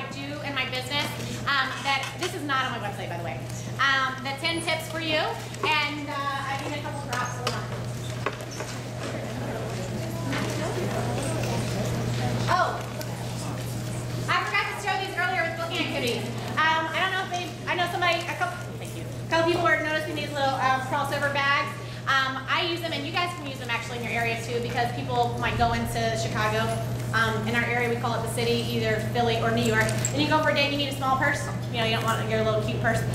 I do in my business. That this is not on my website, by the way. The 10 tips for you, and I need a couple drops. Hold on. Oh, I forgot to show these earlier with booking activities. I don't know if I know somebody, a couple people were noticing these little crossover bags. I use them, and you guys can use them actually in your area too, because people might go into Chicago. In our area, we call it the city, either Philly or New York. And you go for a date, you need a small purse. You know, you don't want your little cute purse. You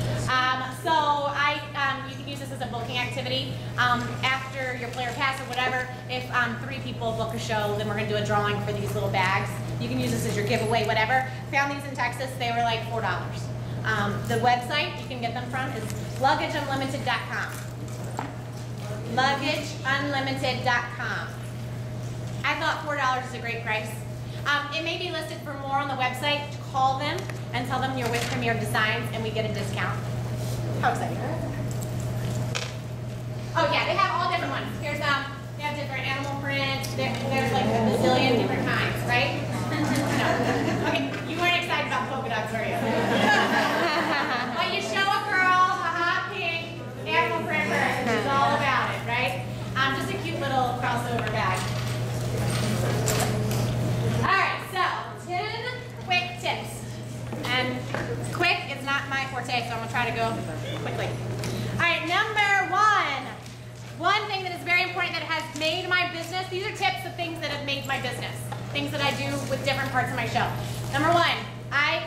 can use this as a booking activity. After your player pass or whatever, if 3 people book a show, then we're going to do a drawing for these little bags. You can use this as your giveaway, whatever. Found these in Texas. They were like $4. The website you can get them from is luggageunlimited.com. Luggageunlimited.com. I thought $4 is a great price. It may be listed for more on the website. Call them and tell them you're with Premier Designs and we get a discount. How exciting. Oh yeah, they have all different ones. Here's they have different animal prints. There's like a bazillion different kinds, right? No. Okay, you weren't excited about polka dots, were you? But you show a girl a hot pink animal print purse, and she's all about it, right? Just a cute little crossover bag. Alright, so 10 quick tips. And quick is not my forte, so I'm going to try to go quickly. Alright, number 1. One thing that is very important that has made my business, these are tips of things that have made my business. Things that I do with different parts of my show. Number 1, I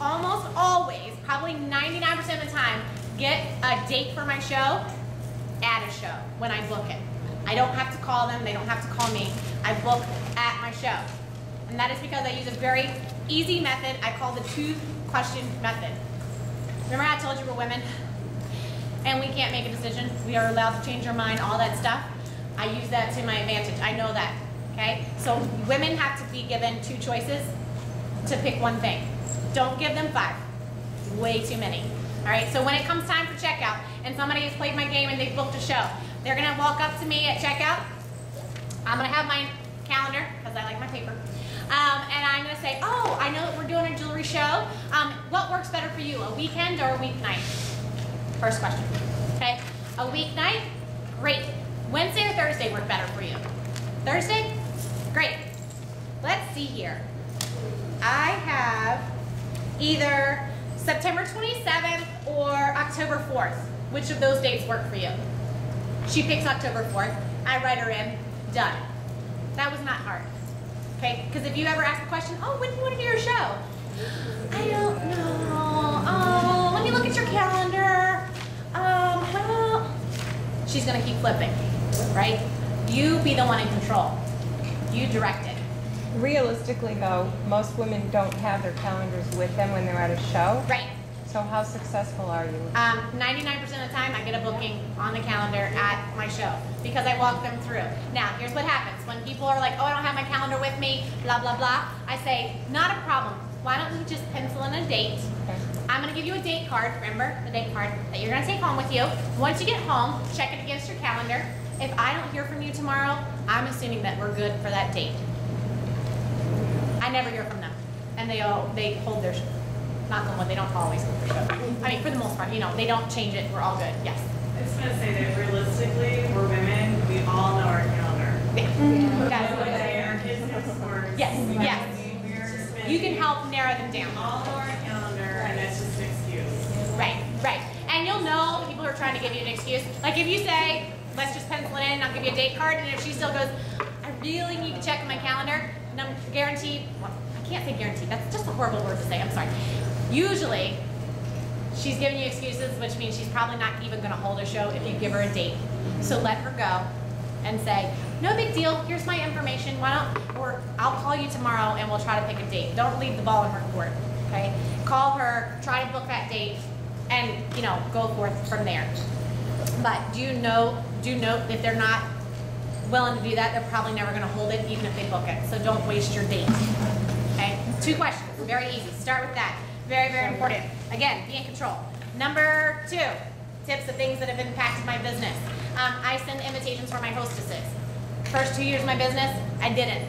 almost always, probably 99% of the time, get a date for my show at a show when I book it. I don't have to call them, they don't have to call me. I book at my show. And that is because I use a very easy method I call the 2-question method. Remember how I told you we're women? And we can't make a decision. We are allowed to change our mind, all that stuff. I use that to my advantage. I know that, okay? So women have to be given 2 choices to pick one thing. Don't give them 5. Way too many. All right, so when it comes time for checkout and somebody has played my game and they've booked a show, they're gonna walk up to me at checkout. I'm gonna have my calendar, because I like my paper. And I'm gonna say, oh, I know that we're doing a jewelry show. What works better for you, a weekend or a weeknight? First question, okay? A weeknight, great. Wednesday or Thursday work better for you? Thursday? Great. Let's see here. I have either September 27th or October 4th. Which of those dates work for you? She picks October 4th. I write her in. Done. That was not hard. Okay? Because if you ever ask a question, oh, when do you want to do your show? I don't know. Oh, let me look at your calendar. Well, she's going to keep flipping, right? You be the one in control. You direct it. Realistically, though, most women don't have their calendars with them when they're at a show. Right. So how successful are you? 99% of the time, I get a booking on the calendar at my show because I walk them through. Now, here's what happens. When people are like, oh, I don't have my calendar with me, blah, blah, blah, I say, not a problem. Why don't you just pencil in a date? Okay. I'm going to give you a date card, remember, the date card that you're going to take home with you. Once you get home, check it against your calendar. If I don't hear from you tomorrow, I'm assuming that we're good for that date. I never hear from them. And they hold their, knock on wood, they don't always hold their show. I mean, for the most part, you know, they don't change it, we're all good, yes. I was going to say that realistically, we're women, we all know our calendar. Yeah. That's what it is. Our business works. Yes, yes. You can help narrow them down. We all know our calendar, and that's just an excuse. Right, right. And you'll know the people who are trying to give you an excuse. Like if you say, let's just pencil it in, I'll give you a date card, and if she still goes, I really need to check my calendar, and I'm guaranteed, well, I can't say guaranteed, that's just a horrible word to say, I'm sorry. Usually, she's giving you excuses, which means she's probably not even going to hold a show if you give her a date. So let her go and say, no big deal, here's my information, why don't, or I'll call you tomorrow and we'll try to pick a date. Don't leave the ball in her court, okay? Call her, try to book that date, and, you know, go forth from there. But do note if they're not willing to do that, they're probably never going to hold it even if they book it. So don't waste your date, okay? 2 questions, very easy. Start with that. Very, very important. Again, be in control. Number 2, tips of things that have impacted my business. I send invitations for my hostesses. First 2 years of my business, I didn't.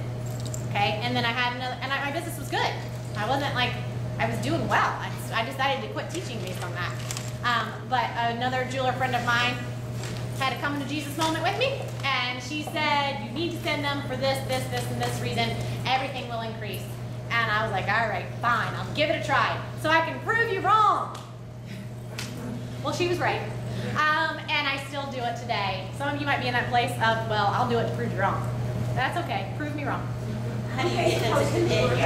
Okay, and then I had another, and my business was good. I wasn't like I was doing well. I decided to quit teaching based on that. But another jeweler friend of mine had a come to Jesus moment with me, and she said, you need to send them for this, this, this, and this reason. Everything will increase. And I was like, all right, fine, I'll give it a try, so I can prove you wrong. Well, she was right. And I still do it today. Some of you might be in that place of, well, I'll do it to prove you wrong. That's okay, prove me wrong. How do you get them to continue?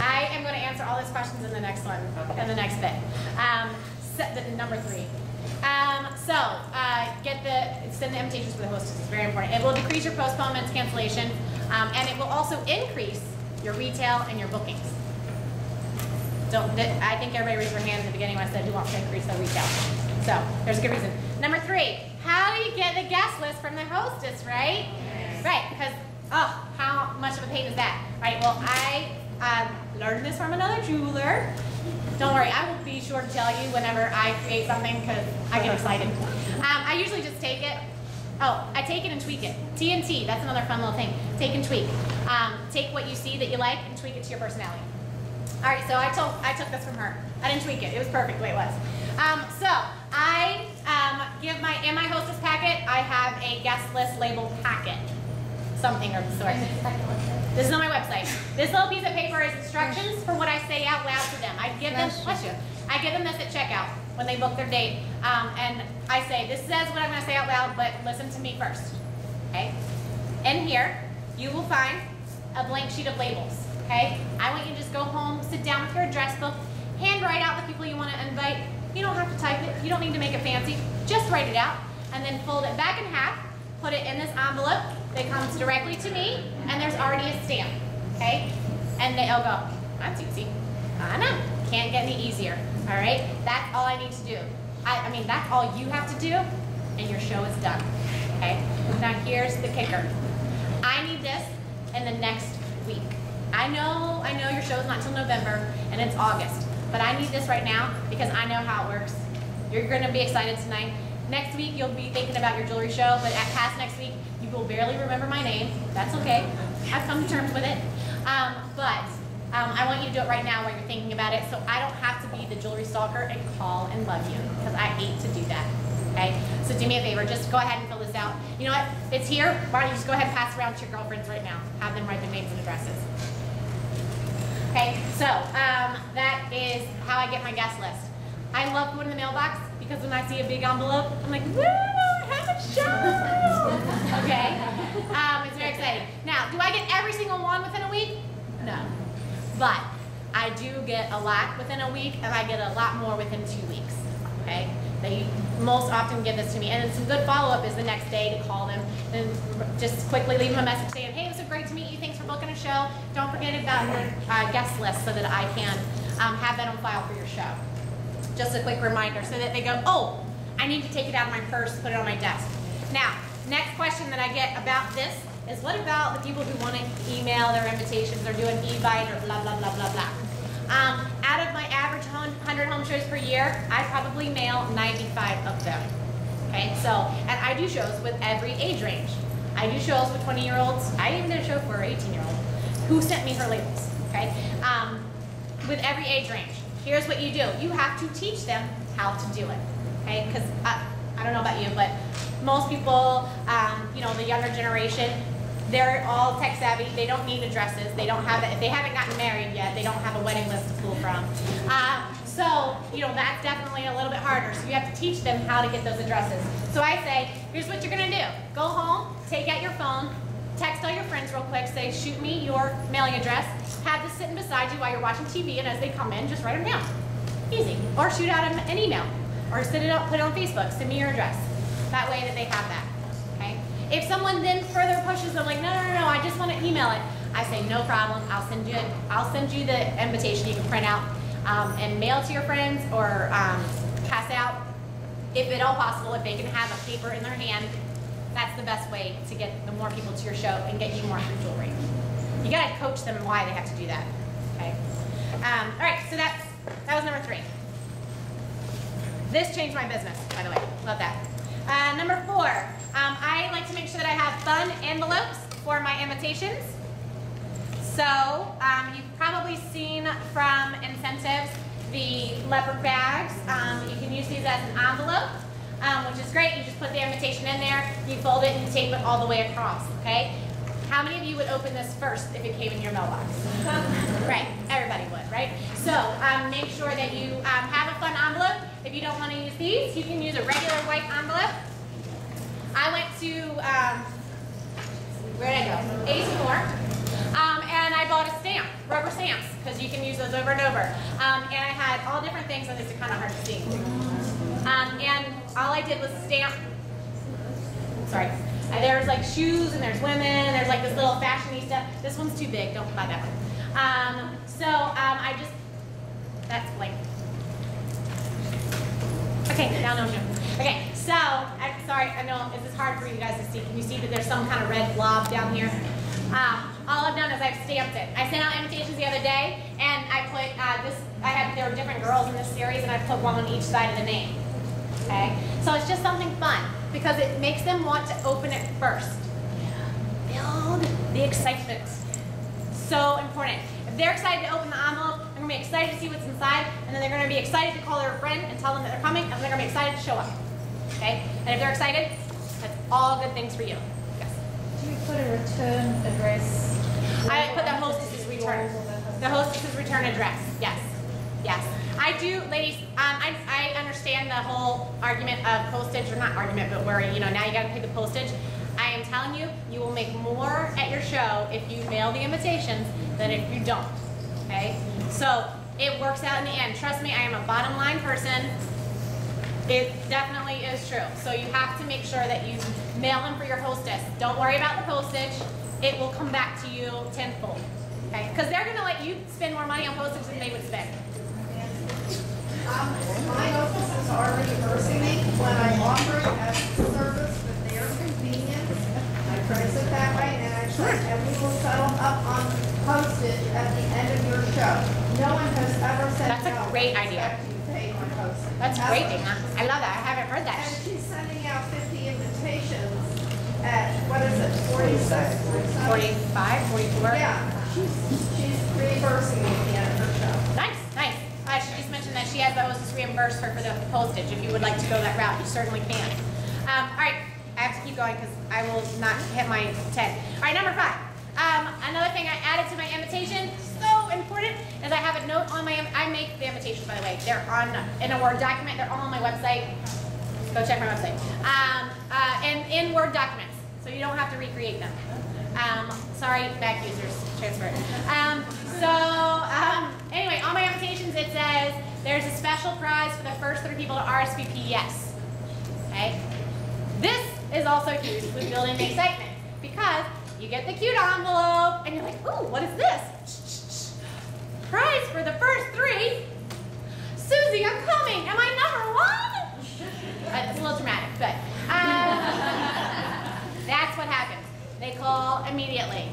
I am going to answer all those questions in the next one, in the next bit. Number 3. Send the invitations for the hostess. It's very important. It will decrease your postponements, cancellation, and it will also increase your retail and your bookings. I think everybody raised their hand at the beginning when I said who wants to increase their retail. So there's a good reason. Number 3, how do you get the guest list from the hostess, right? Right, because, oh, how much of a pain is that? Right, well, I learned this from another jeweler. Don't worry, I will be sure to tell you whenever I create something because I get excited. I usually just take it. Oh, I take it and tweak it. TNT, that's another fun little thing. Take and tweak. Take what you see that you like and tweak it to your personality. All right, so I took this from her. I didn't tweak it. It was perfect the way it was. So I in my hostess packet, I have a guest list labeled packet. Something of the sort. This is on my website. This little piece of paper is instructions for what I say out loud to them. I give them, I give them this at checkout when they book their date. And I say, this says what I'm going to say out loud, but listen to me first. Okay? In here, you will find a blank sheet of labels. Okay? I want you to just go home, sit down with your address book, hand write out the people you want to invite. You don't have to type it. You don't need to make it fancy. Just write it out, and then fold it back in half, put it in this envelope that comes directly to me, and there's already a stamp, okay? And they'll go, that's easy. I know, can't get any easier, all right? That's all I need to do. I mean, that's all you have to do, and your show is done, okay? Now here's the kicker. I need this in the next week. I know your show's not till November, and it's August, but I need this right now because I know how it works. You're gonna be excited tonight. Next week, you'll be thinking about your jewelry show, but past next week, you will barely remember my name. That's okay. I've come to terms with it. I want you to do it right now while you're thinking about it, so I don't have to be the jewelry stalker and call and love you, because I hate to do that, okay? So do me a favor, just go ahead and fill this out. You know what? It's here. Why don't you just go ahead and pass it around to your girlfriends right now. Have them write their names and addresses. Okay, so that is how I get my guest list. I love going in the mailbox because when I see a big envelope, I'm like, woo, I have a show! Okay? It's very exciting. Now, do I get every single one within a week? No. But I do get a lot within a week, and I get a lot more within 2 weeks. Okay? They most often give this to me. And then some good follow-up is the next day to call them and just quickly leave them a message saying, hey, it was so great to meet you. Thanks for booking a show. Don't forget about your guest list so that I can have that on file for your show. Just a quick reminder so that they go, oh, I need to take it out of my purse, put it on my desk. Now, next question that I get about this is what about the people who want to email their invitations or do an e-bite or blah, blah, blah, blah, blah. Out of my average 100 home shows per year, I probably mail 95 of them. Okay, so, and I do shows with every age range. I do shows with 20-year-olds. I even did a show for an 18-year-old who sent me her labels, okay? With every age range. Here's what you do. You have to teach them how to do it, okay? Because I don't know about you, but most people, you know, the younger generation, they're all tech savvy. They don't need addresses. They don't have it. If they haven't gotten married yet, they don't have a wedding list to pull from. So, you know, that's definitely a little bit harder. So you have to teach them how to get those addresses. So I say, here's what you're gonna do. Go home, take out your phone, text all your friends real quick, say, shoot me your mailing address, have this sitting beside you while you're watching TV, and as they come in, just write them down. Easy. Or shoot out an email, or set it up, put it on Facebook, send me your address. That way that they have that, okay? If someone then further pushes them, like, no, I just want to email it, I say, no problem, I'll send you the invitation you can print out and mail to your friends or pass out, if at all possible, if they can have a paper in their hand. That's the best way to get the more people to your show and get you more free jewelry. You gotta coach them why they have to do that, okay? All right, so that was number 3. This changed my business, by the way, love that. Number 4, I like to make sure that I have fun envelopes for my invitations. So you probably seen from incentives the leopard bags. You can use these as an envelope, which is great. You just put the invitation in there, you fold it and tape it all the way across, okay? How many of you would open this first if it came in your mailbox? Right, everybody would, right? So make sure that you have a fun envelope. If you don't want to use these, you can use a regular white envelope. I went to, where did I go? Ace More, and I bought a stamp, rubber stamps, because you can use those over and over. And I had all different things, so these are kind of hard to see. And all I did was stamp, sorry, there's like shoes, and there's women, and there's like this little fashionista. This one's too big, don't buy that one. I just, that's blank. Okay, now no. Okay, so, I'm sorry, I know this is hard for you guys to see. Can you see that there's some kind of red blob down here? All I've done is I've stamped it. I sent out invitations the other day, and I put there were different girls in this series, and I put one on each side of the name. Okay, so it's just something fun, because it makes them want to open it first. Build the excitement. So important. If they're excited to open the envelope, they're going to be excited to see what's inside, and then they're going to be excited to call their friend and tell them that they're coming, and they're going to be excited to show up. Okay? And if they're excited, that's all good things for you. Yes? Do you put a return address? I put the hostess's return. The hostess's return address. Yes. Yes. I do, ladies, I understand the whole argument of postage, or not argument, but where, now you got to pay the postage. I am telling you, you will make more at your show if you mail the invitations than if you don't, okay? So it works out in the end. Trust me, I am a bottom line person. It definitely is true. So you have to make sure that you mail them for your hostess. Don't worry about the postage. It will come back to you tenfold, okay? Because they're going to let you spend more money on postage than they would spend. My hostesses are reimbursing me when I offer it as a service for their convenience. I price it that way, and we will settle up on postage at the end of your show. No one has ever said That's a great idea. You pay my postage. That's great, Dana. I love that. I haven't heard that. And she's sending out 50 invitations at, what is it, 46? 45, 44? Yeah, she's reimbursing me at the end of her show. Nice, nice. She just mentioned that she has the hostess reimburse her for the postage. If you would like to go that route, you certainly can. All right, I have to keep going because I will not hit my 10. All right, number 5. Another thing I added to my invitation, so important, is I have a note on my, I make the invitations, by the way. They're in a Word document. They're all on my website. Go check my website. And in Word documents, so you don't have to recreate them. Sorry, Mac users, transfer it. Anyway, on my invitations it says there's a special prize for the first 3 people to RSVP yes. Okay? This is also huge with building the excitement, because you get the cute envelope and you're like, ooh, what is this? Prize for the first 3. Susie, I'm coming. Am I number 1? It's a little dramatic, but that's what happens. They call immediately.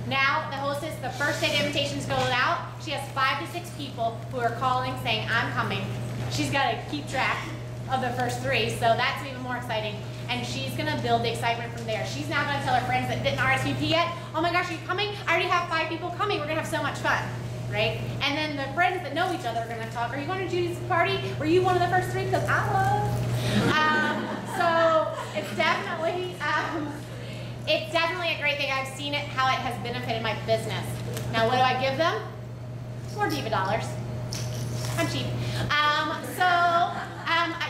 Now, the hostess, the first day the invitations go out, she has 5 to 6 people who are calling saying, I'm coming. She's got to keep track of the first 3, so that's even more exciting. And she's going to build the excitement from there. She's now going to tell her friends that didn't RSVP yet, oh my gosh, are you coming? I already have 5 people coming. We're going to have so much fun, right? And then the friends that know each other are going to talk, are you going to Judy's party? Were you one of the first 3? Because I was. So it's definitely... It's definitely a great thing. I've seen it, how it has benefited my business. Now, what do I give them? More diva dollars. I'm cheap.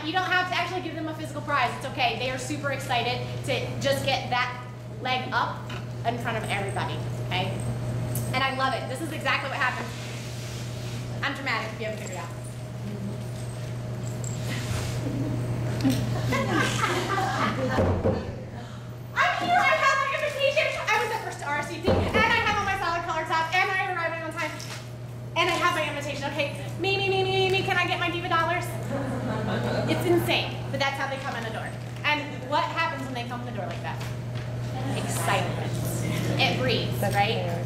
You don't have to actually give them a physical prize. It's okay. They are super excited to just get that leg up in front of everybody, okay? And I love it. This is exactly what happens. I'm dramatic if you haven't figured it out. I'm here, I have my invitation. I was the first to RSVP, and I have on my solid color top, and I arrived on time, and I have my invitation. Okay, me, can I get my diva dollars? It's insane, but that's how they come in the door. And what happens when they come in the door like that? Excitement. It breathes, right?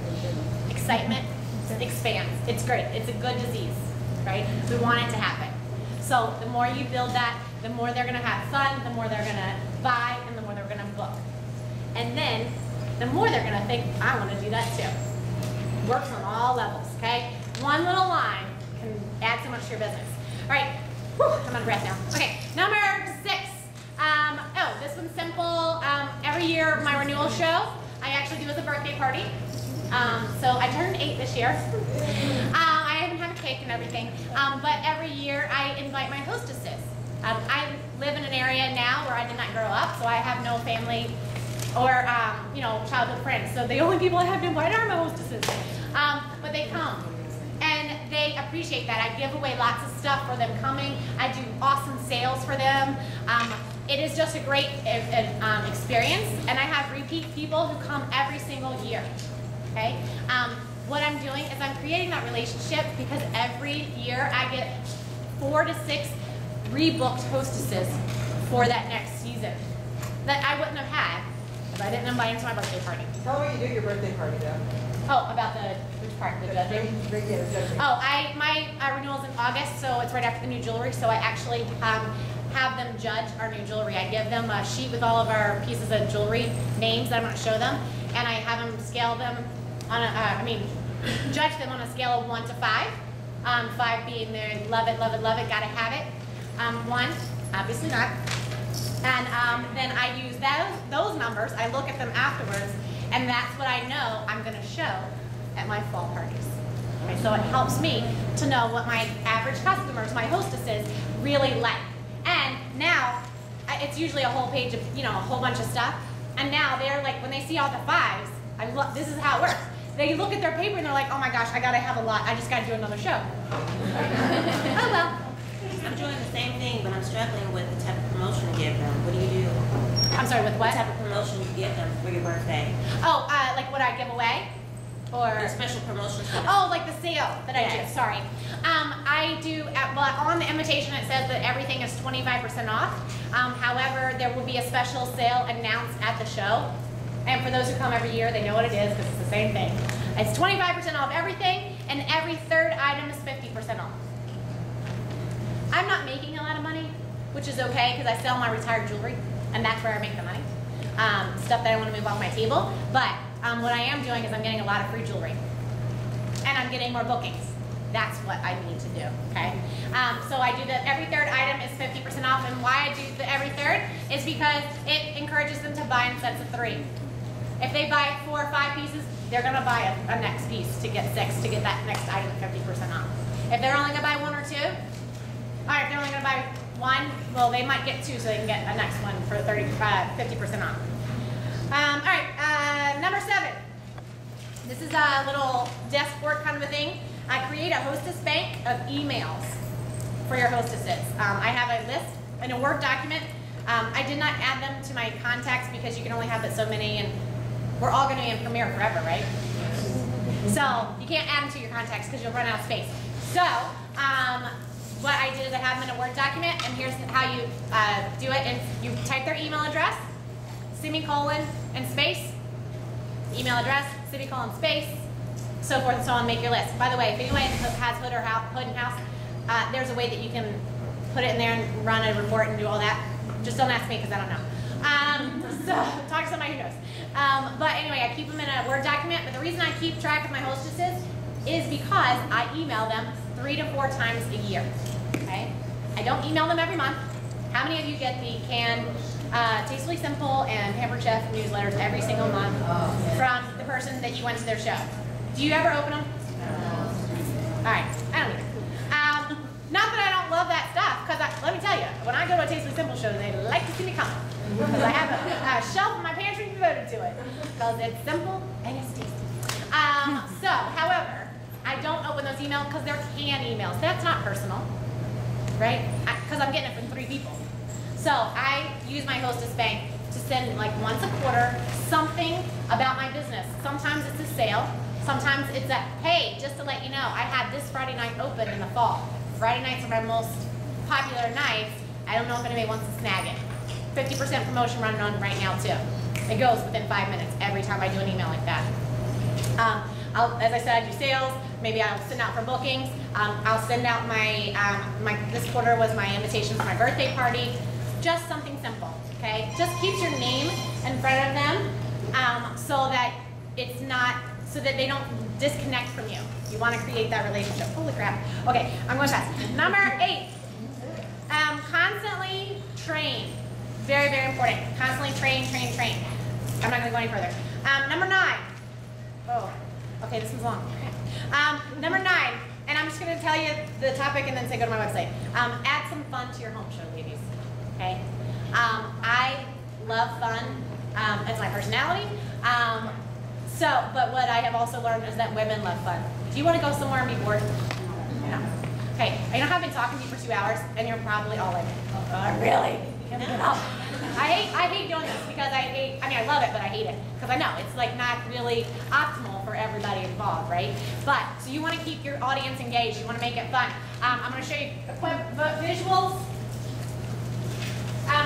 Excitement expands. It's great. It's a good disease, right? We want it to happen. So the more you build that, the more they're going to have fun, the more they're going to buy, and the more they're going to book. And then, the more they're going to think, I want to do that too. Works on all levels. okay? One little line can add so much to your business. All right, whew, I'm out of breath now. Okay, number 6. Oh, this one's simple. Every year, my renewal show, I actually do as a birthday party. So I turned 8 this year. I even have a cake and everything. But every year, I invite my hostesses. I live in an area now where I did not grow up, so I have no family or childhood friends. So the only people I have to invite are my hostesses. But they come, and they appreciate that. I give away lots of stuff for them coming. I do awesome sales for them. It is just a great experience, and I have repeat people who come every single year. Okay. What I'm doing is I'm creating that relationship because every year I get 4 to 6 rebooked hostesses for that next season that I wouldn't have had if I didn't invite them to my birthday party. Tell me what you do at your birthday party, though. Oh, about which part? The judging? Oh, my renewal's in August, so it's right after the new jewelry. So I actually have them judge our new jewelry. I give them a sheet with all of our pieces of jewelry names that I'm going to show them, and I have them scale them on judge them on a scale of 1 to 5. 5 being they love it, love it, love it, gotta have it. 1, obviously not. And then I use those numbers. I look at them afterwards, and that's what I know I'm going to show at my fall parties. Okay, so it helps me to know what my average customers, my hostesses, really like. And now it's usually a whole page of a whole bunch of stuff. And now they're like, when they see all the 5s, this is how it works. They look at their paper and they're like, oh my gosh, I gotta have a lot. I just gotta do another show. Oh well. I'm doing the same thing, but I'm struggling with the type of promotion to give them. What do you do? I'm sorry, with what? What type of promotion you give them for your birthday? Oh, like what I give away? Or Your special promotions for them. oh, like the sale that I do. Yes. Sorry. I do, on the invitation it says that everything is 25% off. However, there will be a special sale announced at the show. And for those who come every year, they know what it is because it's the same thing. It's 25% off everything, and every 3rd item is 50% off. I'm not making a lot of money, which is okay because I sell my retired jewelry, and that's where I make the money. Stuff that I want to move off my table. But what I am doing is I'm getting a lot of free jewelry, and I'm getting more bookings. That's what I need to do, okay? So I do the every 3rd item is 50% off, and why I do the every 3rd is because it encourages them to buy in sets of 3. If they buy 4 or 5 pieces, they're gonna buy a next piece to get 6 to get that next item 50% off. If they're only gonna buy 1 or 2, all right, if they're only gonna buy 1, well, they might get 2 so they can get a next one for 50% off. All right, number 7. This is a little desk work kind of a thing. I create a hostess bank of emails for your hostesses. I have a list in a Word document. I did not add them to my contacts because you can only have but so many, and we're all going to be in Premiere forever, right? So you can't add them to your contacts because you'll run out of space. So what I did is I have them in a Word document, and here's how you do it. And you type their email address, semicolon, and space, email address, semicolon, space, so forth and so on, make your list. By the way, if anyone has Hood and House, there's a way that you can put it in there and run a report and do all that. Just don't ask me because I don't know. So talk to somebody who knows. But anyway, I keep them in a Word document, but the reason I keep track of my hostesses is because I email them 3 to 4 times a year, okay? I don't email them every month. How many of you get the canned Tastefully Simple and Pampered Chef newsletters every single month from the person that you went to their show? Do you ever open them? No. All right, I don't either. Not that I don't love that stuff, because let me tell you, when I go to a Tastefully Simple show, they like to see me come. Because I have a shelf in my pantry devoted to it. Because it's simple and it's tasty. However, I don't open those emails because they're canned emails. That's not personal, right? Because I'm getting it from 3 people. So I use my hostess bank to send like once a quarter something about my business. Sometimes it's a sale. Sometimes it's a, hey, just to let you know, I had this Friday night open in the fall. Friday nights are my most popular nights. I don't know if anybody wants to snag it. 50% promotion running on right now too. It goes within 5 minutes every time I do an email like that. As I said, I do sales. Maybe I'll send out for bookings. I'll send out this quarter was my invitation for my birthday party. Just something simple, okay? Just keeps your name in front of them so that it's not so that they don't disconnect from you. You want to create that relationship. Holy crap. Okay, I'm going fast. Number 8, constantly train. Very, very important. Constantly train, train, train. I'm not going to go any further. Number 9. Oh, okay, this one's long. Number 9, and I'm just going to tell you the topic and then say go to my website. Add some fun to your home show, ladies. Okay? I love fun. It's my personality. But what I have also learned is that women love fun. Do you want to go somewhere and be bored? No. Okay, I know I've been talking to you for 2 hours, and you're probably all like, really? Can we get up? I hate doing this because I love it, but I hate it. Because I know it's like not really optimal for everybody involved, right? But, so you want to keep your audience engaged, you want to make it fun. I'm going to show you visuals.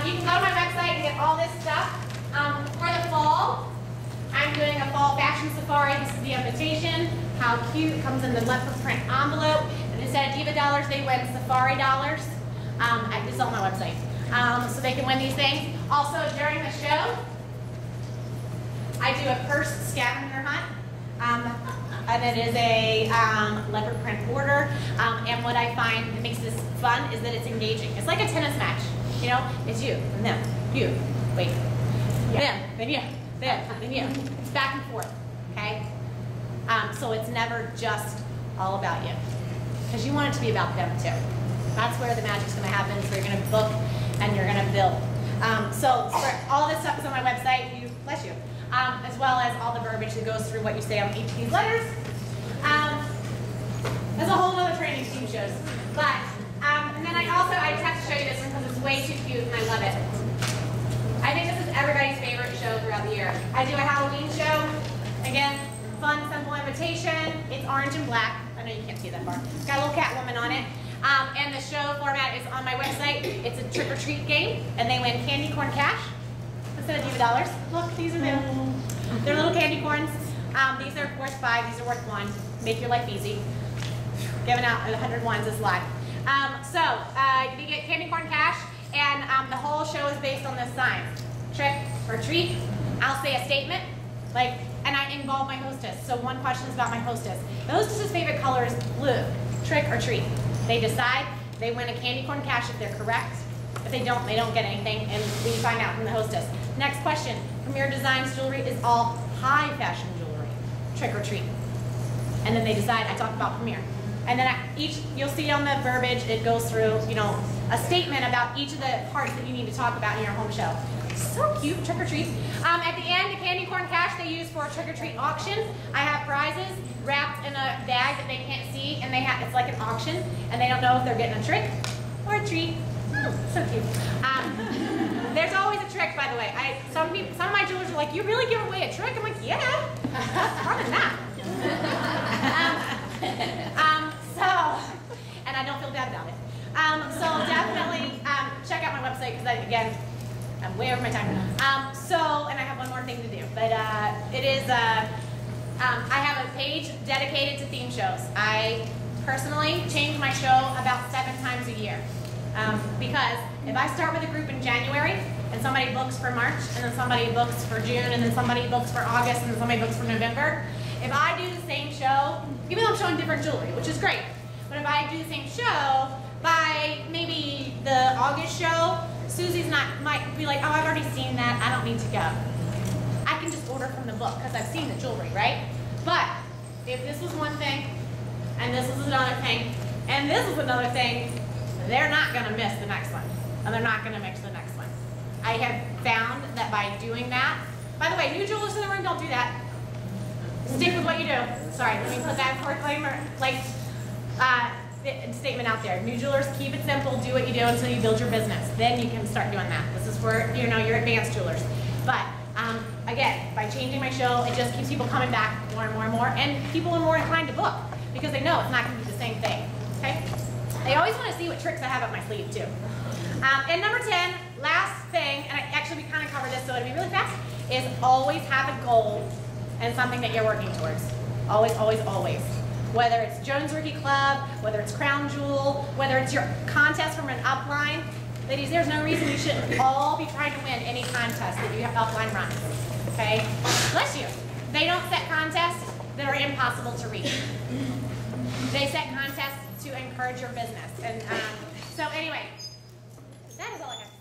You can go to my website and get all this stuff. For the fall, I'm doing a fall fashion safari. This is the invitation. How cute. It comes in the leopard print envelope. And instead of Diva dollars, they win safari dollars. This is on my website. So they can win these things. Also, during the show, I do a purse scavenger hunt. And it is a leopard print border. And what I find that makes this fun is that it's engaging. It's like a tennis match. You know, it's you and them. You. Wait. Them. Then you. Them. Then you. It's back and forth. Okay? So it's never just all about you. Because you want it to be about them too. That's where the magic's going to happen. So you're going to book and you're going to build. So all this stuff is on my website. Bless you. As well as all the verbiage that goes through what you say on each of these letters. There's a whole other training team shows. But, and then I just have to show you this one because it's way too cute and I love it. I think this is everybody's favorite show throughout the year. I do a Halloween show. Again, fun, simple invitation. It's orange and black. I know you can't see that far. It's got a little Catwoman on it. And the show format is on my website. It's a trick-or-treat game, and they win candy corn cash instead of Diva dollars. Look, these are them. They're little candy corns. These are worth 5. These are worth 1. Make your life easy. Giving out 100 ones is live. You get candy corn cash, and the whole show is based on this sign. Trick or treat. I'll say a statement, and I involve my hostess. So one question is about my hostess. The hostess's favorite color is blue. Trick or treat. They decide. They win a candy corn cash if they're correct. If they don't get anything, and we find out from the hostess. Next question. Premier Designs jewelry is all high fashion jewelry. Trick or treat. And then they decide. I talk about Premier. And then you'll see on the verbiage, it goes through, a statement about each of the parts that you need to talk about in your home show. So cute, trick or treat. At the end, the candy corn cash they use for a trick or treat auction. I have prizes wrapped in a bag that they can't see, and it's like an auction, and they don't know if they're getting a trick or a treat. So cute. There's always a trick, by the way. Some of my jewelers are like, "You really give away a trick?" I'm like, "Yeah, that's fun than that." And I don't feel bad about it. So definitely check out my website because again, I'm way over my time. And I have one more thing to do, but I have a page dedicated to theme shows. I personally change my show about 7 times a year because if I start with a group in January and somebody books for March and then somebody books for June and then somebody books for August and then somebody books for November, if I do the same show, even though I'm showing different jewelry, which is great, but if I do the same show, by maybe the August show, Susie's might be like, "Oh, I've already seen that, I don't need to go." I can just order from the book because I've seen the jewelry, right? But if this was one thing, and this was another thing, and this was another thing, they're not going to miss the next one, and they're not going to mix the next one. I have found that by doing that, by the way, new jewelers in the room, don't do that. Stick with what you do. Sorry, let me put that statement out there. New jewelers, keep it simple, do what you do until you build your business. Then you can start doing that. This is for your advanced jewelers. But again, by changing my show, it just keeps people coming back more and more and more, and people are more inclined to book because they know it's not going to be the same thing. Okay? They always want to see what tricks I have up my sleeve too. And number 10, last thing, and we kind of covered this, so it'll be really fast, is always have a goal and something that you're working towards. Always, always, always. Whether it's Jones Rookie Club, whether it's Crown Jewel, whether it's your contest from an upline. Ladies, there's no reason you shouldn't all be trying to win any contest that you have upline runs. Okay? Bless you. They don't set contests. that are impossible to reach. They set contests to encourage your business. And so anyway, that is all I have.